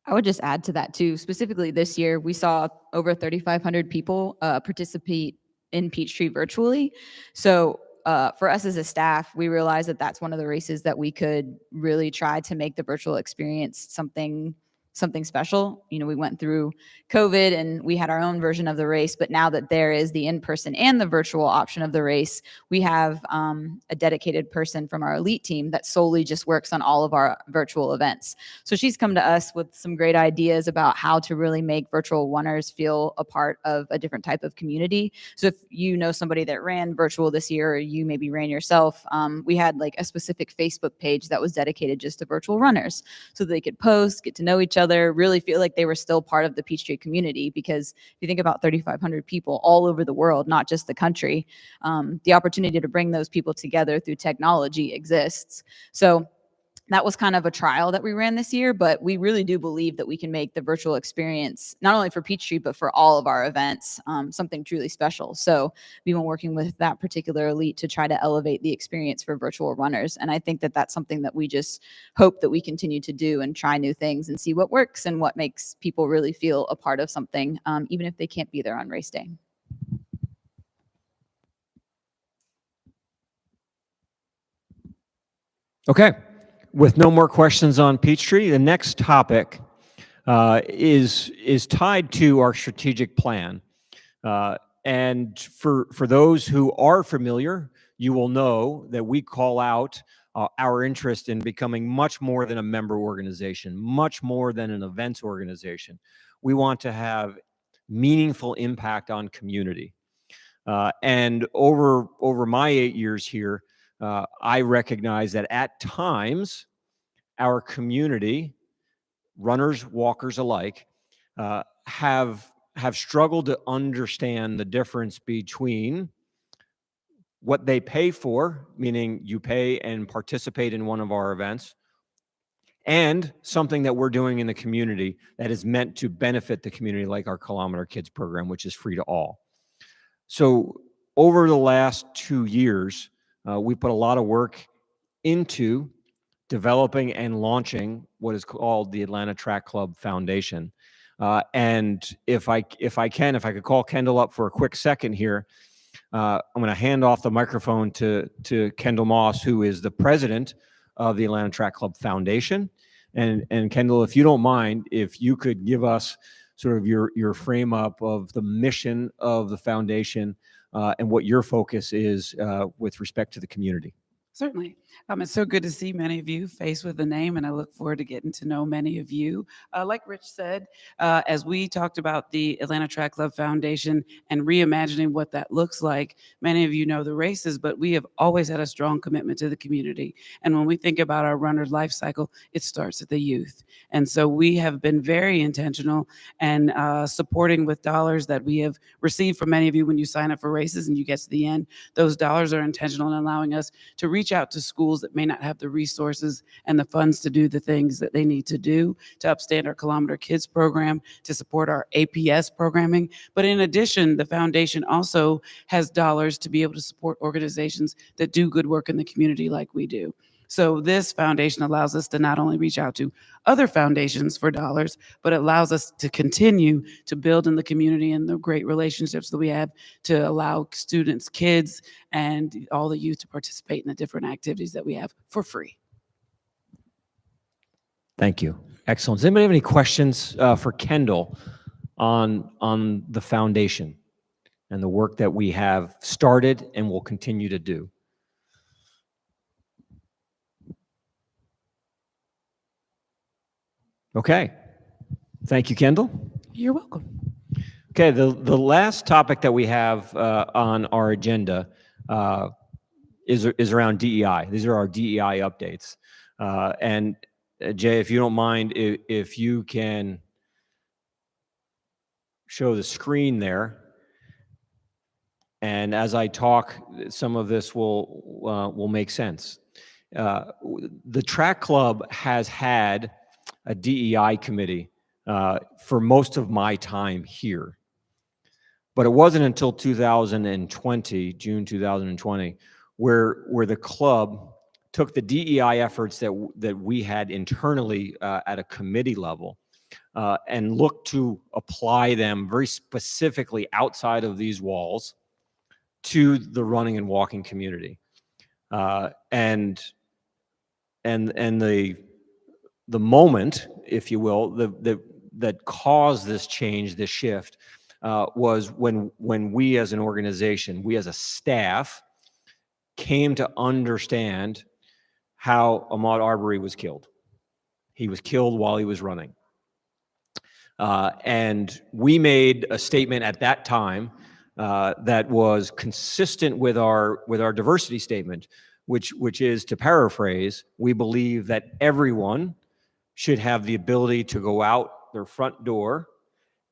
I would just add to that too. Specifically this year, we saw over 3,500 people participate in Peachtree virtually. So for us as a staff, we realized that that's one of the races that we could really try to make the virtual experience something special. You know, we went through COVID and we had our own version of the race, but now that there is the in-person and the virtual option of the race, we have a dedicated person from our elite team that solely just works on all of our virtual events. So she's come to us with some great ideas about how to really make virtual runners feel a part of a different type of community. So if you know somebody that ran virtual this year, or you maybe ran yourself, we had like a specific Facebook page that was dedicated just to virtual runners, so they could post, get to know each other, really feel like they were still part of the Peachtree community. Because if you think about 3,500 people all over the world, not just the country, the opportunity to bring those people together through technology exists. So that was kind of a trial that we ran this year, but we really do believe that we can make the virtual experience, not only for Peachtree, but for all of our events, something truly special. So we've been working with that particular elite to try to elevate the experience for virtual runners. And I think that that's something that we just hope that we continue to do and try new things and see what works and what makes people really feel a part of something, even if they can't be there on race day. Okay. With no more questions on Peachtree, the next topic is tied to our strategic plan. And for those who are familiar, you will know that we call out our interest in becoming much more than a member organization, much more than an events organization. We want to have meaningful impact on community. And over my 8 years here, I recognize that at times, our community, runners, walkers alike, have struggled to understand the difference between what they pay for, meaning you pay and participate in one of our events, and something that we're doing in the community that is meant to benefit the community, like our Kilometer Kids program, which is free to all. So over the last 2 years, we put a lot of work into developing and launching what is called the Atlanta Track Club Foundation. And if I could call Kendall up for a quick second here, I'm going to hand off the microphone to Kendall Moss, who is the president of the Atlanta Track Club Foundation. And Kendall, if you don't mind, if you could give us sort of your frame up of the mission of the foundation and what your focus is with respect to the community. Certainly. It's so good to see many of you face with a name, and I look forward to getting to know many of you. Like Rich said, as we talked about the Atlanta Track Club Foundation and reimagining what that looks like, many of you know the races, but we have always had a strong commitment to the community. And when we think about our runner's life cycle, it starts at the youth. And so we have been very intentional and supporting with dollars that we have received from many of you when you sign up for races and you get to the end. Those dollars are intentional in allowing us to reach out to schools that may not have the resources and the funds to do the things that they need to do to upstand our Kilometer Kids program, to support our APS programming. But in addition, the foundation also has dollars to be able to support organizations that do good work in the community like we do. So this foundation allows us to not only reach out to other foundations for dollars, but it allows us to continue to build in the community and the great relationships that we have to allow students, kids, and all the youth to participate in the different activities that we have for free. Thank you. Excellent. Does anybody have any questions for Kendall on the foundation and the work that we have started and will continue to do? Okay. Thank you, Kendall. You're welcome. Okay, the last topic that we have on our agenda is around DEI. These are our DEI updates. And Jay, if you don't mind, if you can show the screen there. And as I talk, some of this will make sense. The track club has had a DEI committee for most of my time here. But it wasn't until 2020, June 2020, where the club took the DEI efforts that we had internally at a committee level and looked to apply them very specifically outside of these walls to the running and walking community. And the moment, if you will, that caused this change, this shift, was when we as an organization, we as a staff, came to understand how Ahmaud Arbery was killed. He was killed while he was running. And we made a statement at that time that was consistent with our diversity statement, which is, to paraphrase, we believe that everyone should have the ability to go out their front door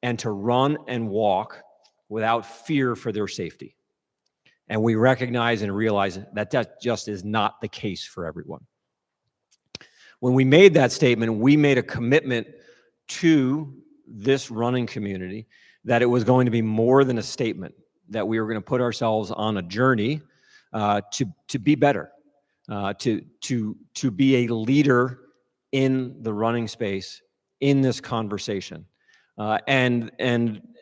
and to run and walk without fear for their safety. And we recognize and realize that that just is not the case for everyone. When we made that statement, we made a commitment to this running community that it was going to be more than a statement, that we were going to put ourselves on a journey to be better, to be a leader in the running space, in this conversation. And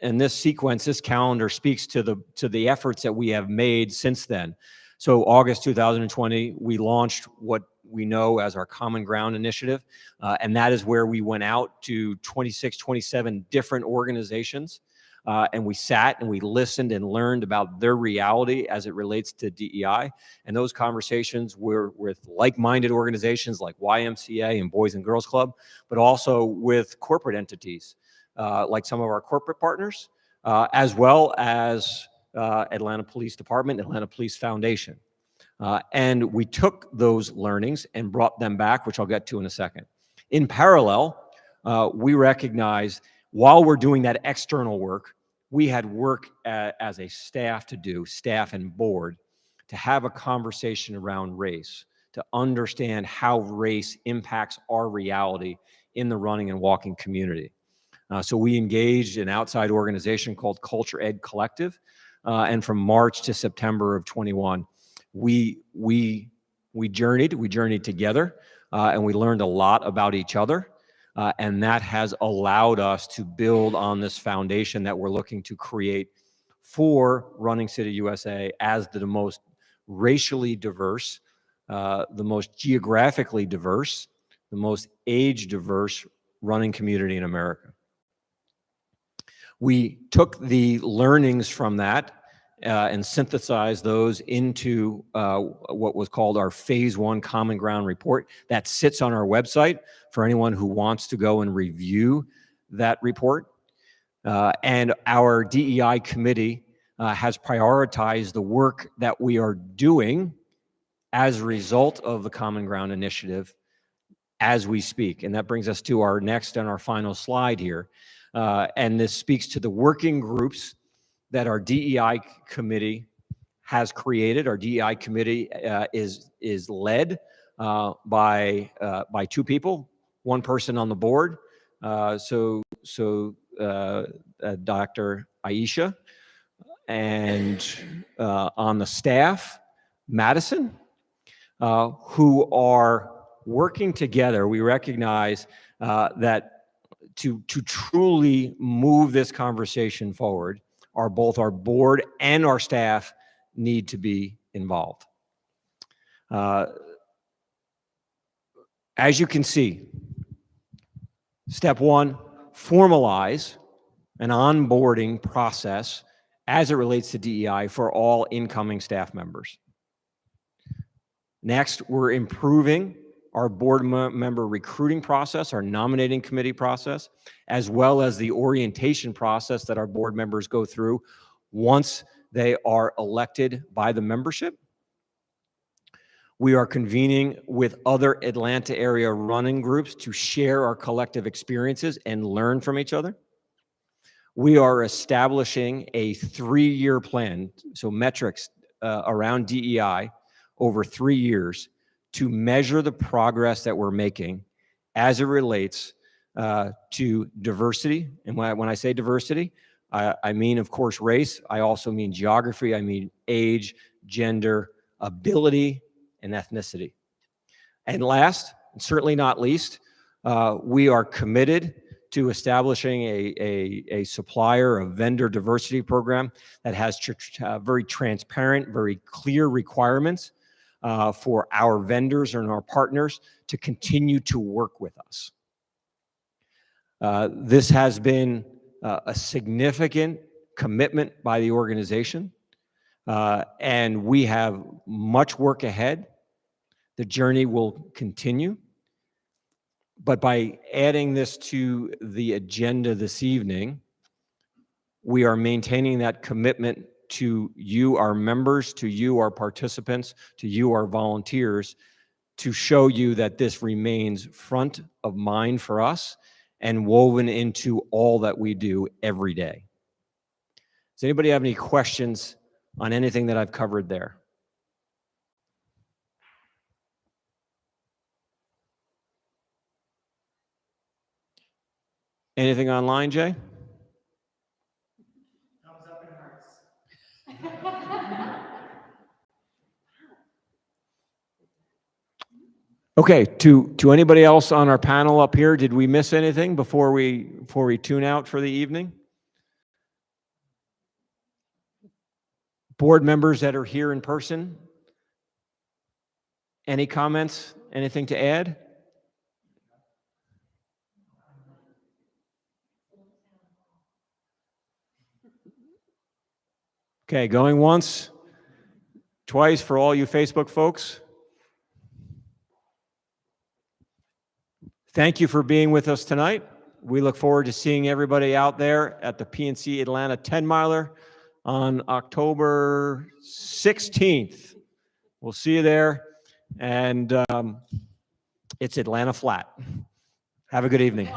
this sequence, this calendar speaks to the efforts that we have made since then. So August 2020, we launched what we know as our Common Ground Initiative. And that is where we went out to 26, 27 different organizations. And we sat and we listened and learned about their reality as it relates to DEI. And those conversations were with like-minded organizations like YMCA and Boys and Girls Club, but also with corporate entities like some of our corporate partners, as well as Atlanta Police Department, Atlanta Police Foundation. And we took those learnings and brought them back, which I'll get to in a second. In parallel, we recognize while we're doing that external work, we had work as a staff to do, staff and board, to have a conversation around race, to understand how race impacts our reality in the running and walking community. So we engaged an outside organization called Culture Ed Collective, and from March to September of 21, we journeyed together, and we learned a lot about each other. And that has allowed us to build on this foundation that we're looking to create for Running City USA as the most racially diverse, the most geographically diverse, the most age diverse running community in America. We took the learnings from that and synthesized those into what was called our Phase 1 Common Ground Report. That sits on our website for anyone who wants to go and review that report. And our DEI committee has prioritized the work that we are doing as a result of the Common Ground Initiative as we speak. And that brings us to our next and our final slide here. And this speaks to the working groups that our DEI committee has created. Our DEI committee is led by two people, one person on the board. So Dr. Aisha, and on the staff, Madison. who are working together. We recognize that to truly move this conversation forward, both our board and our staff need to be involved. As you can see, step one, formalize an onboarding process as it relates to DEI for all incoming staff members. Next, we're improving our board member recruiting process, our nominating committee process, as well as the orientation process that our board members go through once they are elected by the membership. We are convening with other Atlanta area running groups to share our collective experiences and learn from each other. We are establishing a 3-year plan, so metrics around DEI over 3 years to measure the progress that we're making as it relates to diversity. And when I say diversity, I mean, of course, race. I also mean geography. I mean age, gender, ability, and ethnicity. And last, and certainly not least, we are committed to establishing a supplier, a vendor diversity program that has very transparent, very clear requirements for our vendors and our partners to continue to work with us. This has been a significant commitment by the organization, and we have much work ahead. The journey will continue. But by adding this to the agenda this evening, we are maintaining that commitment to you, our members, to you, our participants, to you, our volunteers, to show you that this remains front of mind for us and woven into all that we do every day. Does anybody have any questions on anything that I've covered there? Anything online, Jay? Thumbs up and hearts. Okay, to anybody else on our panel up here, did we miss anything before we tune out for the evening? Board members that are here in person, any comments, anything to add? Okay, going once, twice for all you Facebook folks. Thank you for being with us tonight. We look forward to seeing everybody out there at the PNC Atlanta 10-miler on October 16th. We'll see you there, and it's Atlanta Flat. Have a good evening.